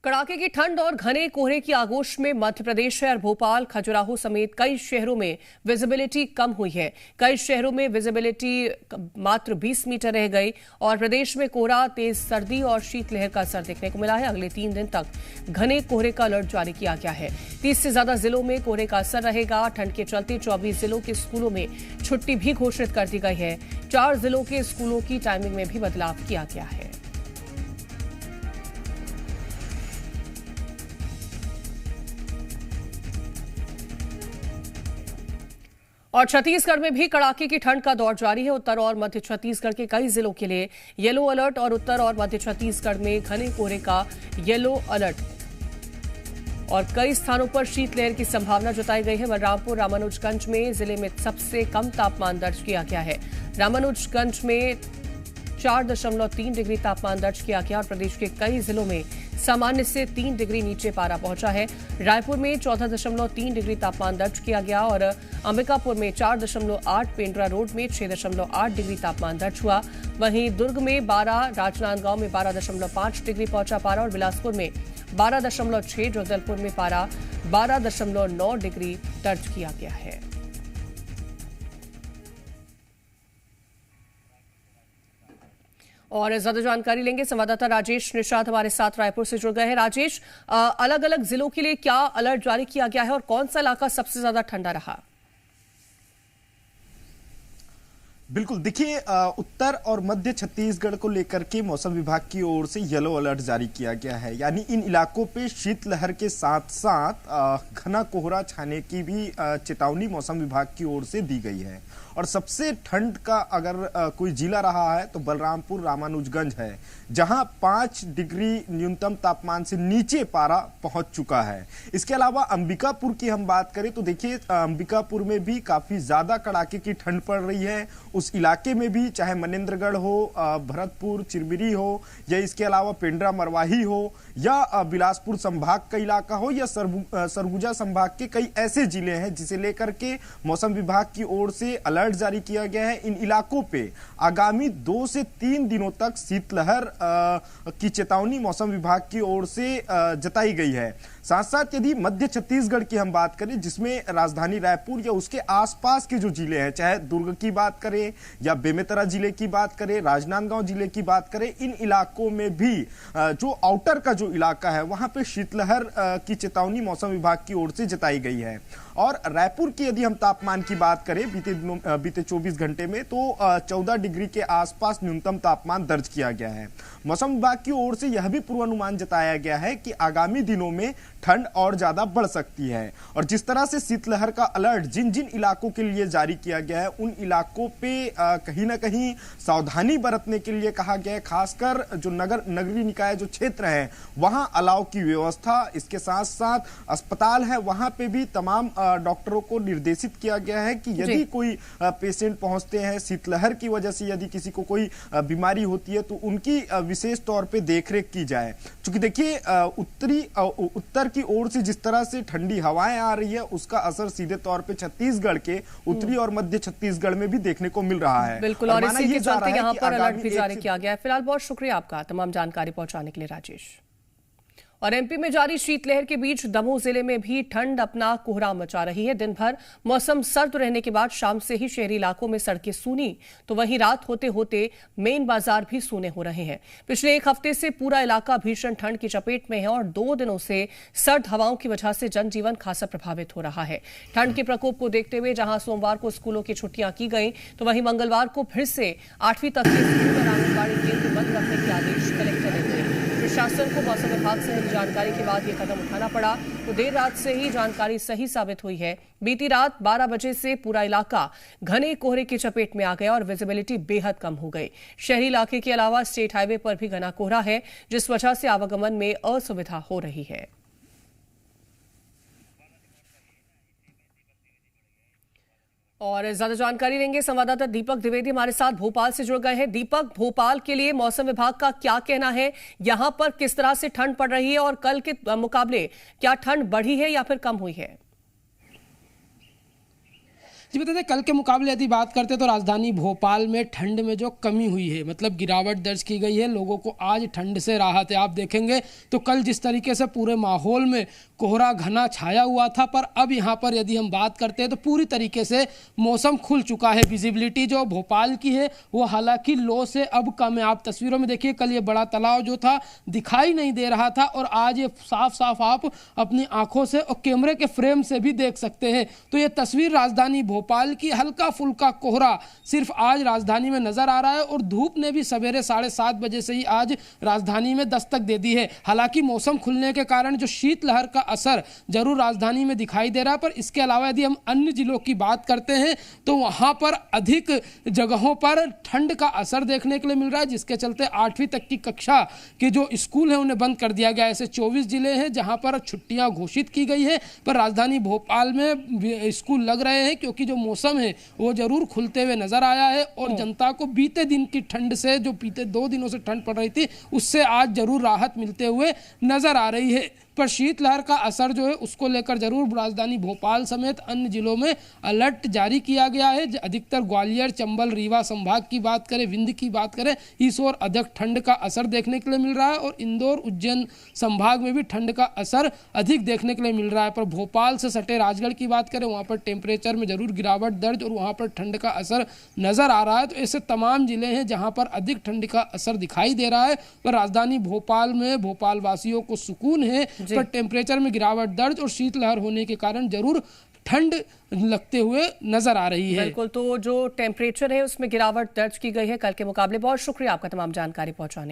कड़ाके की ठंड और घने कोहरे की आगोश में मध्य प्रदेश है और भोपाल, खजुराहो समेत कई शहरों में विजिबिलिटी कम हुई है। कई शहरों में विजिबिलिटी मात्र 20 मीटर रह गई और प्रदेश में कोहरा, तेज सर्दी और शीतलहर का असर देखने को मिला है। अगले 3 दिन तक घने कोहरे का अलर्ट जारी किया गया है। 30 से ज्यादा जिलों में कोहरे का असर रहेगा। ठंड के चलते 24 जिलों के स्कूलों में छुट्टी भी घोषित कर दी गई है। 4 जिलों के स्कूलों की टाइमिंग में भी बदलाव किया गया है। और छत्तीसगढ़ में भी कड़ाके की ठंड का दौर जारी है। उत्तर और मध्य छत्तीसगढ़ के कई जिलों के लिए येलो अलर्ट और उत्तर और मध्य छत्तीसगढ़ में घने कोहरे का येलो अलर्ट और कई स्थानों पर शीतलहर की संभावना जताई गई है। बलरामपुर, रामानुजगंज में जिले में सबसे कम तापमान दर्ज किया गया है। रामानुजगंज में 4.3 डिग्री तापमान दर्ज किया गया और प्रदेश के कई जिलों में सामान्य से 3 डिग्री नीचे पारा पहुंचा है। रायपुर में 14.3 डिग्री तापमान दर्ज किया गया और अंबिकापुर में 4.8, पेंड्रा रोड में 6.8 डिग्री तापमान दर्ज हुआ। वहीं दुर्ग में 12, राजनांदगांव में 12.5 डिग्री पहुंचा पारा और बिलासपुर में 12.6, जगदलपुर में पारा 12.9 डिग्री दर्ज किया गया है। और ज्यादा जानकारी लेंगे, संवाददाता राजेश निषाद हमारे साथ रायपुर से जुड़ गए हैं। राजेश, अलग अलग जिलों के लिए क्या अलर्ट जारी किया गया है और कौन सा इलाका सबसे ज्यादा ठंडा रहा? बिल्कुल, देखिए, उत्तर और मध्य छत्तीसगढ़ को लेकर के मौसम विभाग की ओर से येलो अलर्ट जारी किया गया है। यानी इन इलाकों पे शीतलहर के साथ साथ घना कोहरा छाने की भी चेतावनी मौसम विभाग की ओर से दी गई है। और सबसे ठंड का अगर कोई जिला रहा है तो बलरामपुर, रामानुजगंज है, जहां 5 डिग्री न्यूनतम तापमान से नीचे पारा पहुंच चुका है। इसके अलावा अंबिकापुर की हम बात करें तो देखिए, अंबिकापुर में भी काफी ज्यादा कड़ाके की ठंड पड़ रही है। उस इलाके में भी चाहे मनेन्द्रगढ़ हो, भरतपुर, चिरमिरी हो, या इसके अलावा पेंड्रा मरवाही हो, या बिलासपुर संभाग का इलाका हो, या सरगुजा संभाग के कई ऐसे जिले हैं जिसे लेकर के मौसम विभाग की ओर से अलर्ट जारी किया गया है। इन इलाकों पे आगामी 2 से 3 दिनों तक शीतलहर की चेतावनी मौसम विभाग की ओर से जताई गई है। साथ साथ यदि मध्य छत्तीसगढ़ की हम बात करें, जिसमें राजधानी रायपुर या उसके आसपास के जो जिले हैं, चाहे दुर्ग की बात करें या बेमेतरा जिले की बात करें, राजनांदगांव जिले की बात करें, इन इलाकों में भी जो आउटर का जो इलाका है वहां पे शीतलहर की चेतावनी मौसम विभाग की ओर से जताई गई है। और रायपुर की यदि हम तापमान की बात करें बीते 24 घंटे में, तो 14 डिग्री के आसपास न्यूनतम तापमान दर्ज किया गया है। मौसम विभाग की ओर से यह भी पूर्वानुमान जताया गया है कि आगामी दिनों में ठंड और ज्यादा बढ़ सकती है। और जिस तरह से शीतलहर का अलर्ट जिन जिन इलाकों के लिए जारी किया गया है, उन इलाकों पे कहीं ना कहीं सावधानी बरतने के लिए कहा गया है। खासकर जो नगरीय निकाय जो क्षेत्र है वहां अलाव की व्यवस्था, इसके साथ साथ अस्पताल है वहां पे भी तमाम डॉक्टरों को निर्देशित किया गया है कि यदि कोई पेशेंट पहुंचते हैं शीतलहर की वजह से, यदि किसी को कोई बीमारी होती है तो उनकी विशेष तौर पे देखरेख की जाए। क्योंकि देखिए, उत्तर की ओर से जिस तरह से ठंडी हवाएं आ रही है, उसका असर सीधे तौर पे छत्तीसगढ़ के उत्तरी और मध्य छत्तीसगढ़ में भी देखने को मिल रहा है। बिल्कुल, और इसी के चलते यहाँ पर अलर्ट भी जारी किया गया है। फिलहाल बहुत शुक्रिया आपका तमाम जानकारी पहुंचाने के लिए राजेश। और एमपी में जारी शीतलहर के बीच दमोह जिले में भी ठंड अपना कोहरा मचा रही है। दिन भर मौसम सर्द रहने के बाद शाम से ही शहरी इलाकों में सड़कें सूनी, तो वहीं रात होते होते मेन बाजार भी सूने हो रहे हैं। पिछले 1 हफ्ते से पूरा इलाका भीषण ठंड की चपेट में है और 2 दिनों से सर्द हवाओं की वजह से जनजीवन खासा प्रभावित हो रहा है। ठंड के प्रकोप को देखते हुए जहां सोमवार को स्कूलों की छुट्टियां की गई, तो वहीं मंगलवार को फिर से 8वीं तक के स्कूल और आंगनबाड़ी केंद्र बंद रखने के आदेश कलेक्टर ने दिए। प्रशासन को मौसम विभाग से मिली जानकारी के बाद यह कदम उठाना पड़ा, तो देर रात से ही जानकारी सही साबित हुई है। बीती रात 12 बजे से पूरा इलाका घने कोहरे की चपेट में आ गया और विजिबिलिटी बेहद कम हो गई। शहरी इलाके के अलावा स्टेट हाईवे पर भी घना कोहरा है, जिस वजह से आवागमन में असुविधा हो रही है। और ज्यादा जानकारी लेंगे, संवाददाता दीपक द्विवेदी हमारे साथ भोपाल से जुड़ गए हैं। दीपक, भोपाल के लिए मौसम विभाग का क्या कहना है? यहां पर किस तरह से ठंड पड़ रही है और कल के मुकाबले क्या ठंड बढ़ी है या फिर कम हुई है? जी बता दें, कल के मुकाबले यदि बात करते तो राजधानी भोपाल में ठंड में जो कमी हुई है, मतलब गिरावट दर्ज की गई है, लोगों को आज ठंड से राहत है। आप देखेंगे तो कल जिस तरीके से पूरे माहौल में कोहरा घना छाया हुआ था, पर अब यहाँ पर यदि हम बात करते हैं तो पूरी तरीके से मौसम खुल चुका है। विजिबिलिटी जो भोपाल की है वो हालांकि लो से अब कम है। आप तस्वीरों में देखिए, कल ये बड़ा तालाब जो था दिखाई नहीं दे रहा था और आज ये साफ साफ आप अपनी आंखों से और कैमरे के फ्रेम से भी देख सकते हैं। तो ये तस्वीर राजधानी भोपाल की, हल्का फुल्का कोहरा सिर्फ आज राजधानी में नजर आ रहा है और धूप ने भी सवेरे 7:30 बजे से ही आज राजधानी में दस्तक दे दी है। हालांकि मौसम खुलने के कारण जो शीतलहर का असर जरूर राजधानी में दिखाई दे रहा है, पर इसके अलावा यदि हम अन्य जिलों की बात करते हैं तो वहां पर अधिक जगहों पर ठंड का असर देखने के लिए मिल रहा है, जिसके चलते 8वीं तक की कक्षा के जो स्कूल हैं उन्हें बंद कर दिया गया है। ऐसे 24 जिले हैं जहां पर छुट्टियां घोषित की गई है, पर राजधानी भोपाल में स्कूल लग रहे हैं क्योंकि जो मौसम है वो जरूर खुलते हुए नजर आया है और जनता को बीते दिन की ठंड से, जो बीते 2 दिनों से ठंड पड़ रही थी, उससे आज जरूर राहत मिलते हुए नजर आ रही है। पर शीतलहर का असर जो है उसको लेकर जरूर राजधानी भोपाल समेत अन्य जिलों में अलर्ट जारी किया गया है। अधिकतर ग्वालियर, चंबल, रीवा संभाग की बात करें, विंध्य की बात करें, इस ओर अधिक ठंड का असर देखने के लिए मिल रहा है और इंदौर, उज्जैन संभाग में भी ठंड का असर अधिक देखने के लिए मिल रहा है। पर भोपाल से सटे राजगढ़ की बात करें, वहां पर टेम्परेचर में जरूर गिरावट दर्ज और वहां पर ठंड का असर नजर आ रहा है। तो ऐसे तमाम जिले हैं जहां पर अधिक ठंड का असर दिखाई दे रहा है। पर राजधानी भोपाल में भोपाल वासियों को सुकून है, पर टेम्परेचर में गिरावट दर्ज और शीतलहर होने के कारण जरूर ठंड लगते हुए नजर आ रही है। बिल्कुल, तो जो टेम्परेचर है उसमें गिरावट दर्ज की गई है कल के मुकाबले। बहुत शुक्रिया आपका तमाम जानकारी पहुंचाने।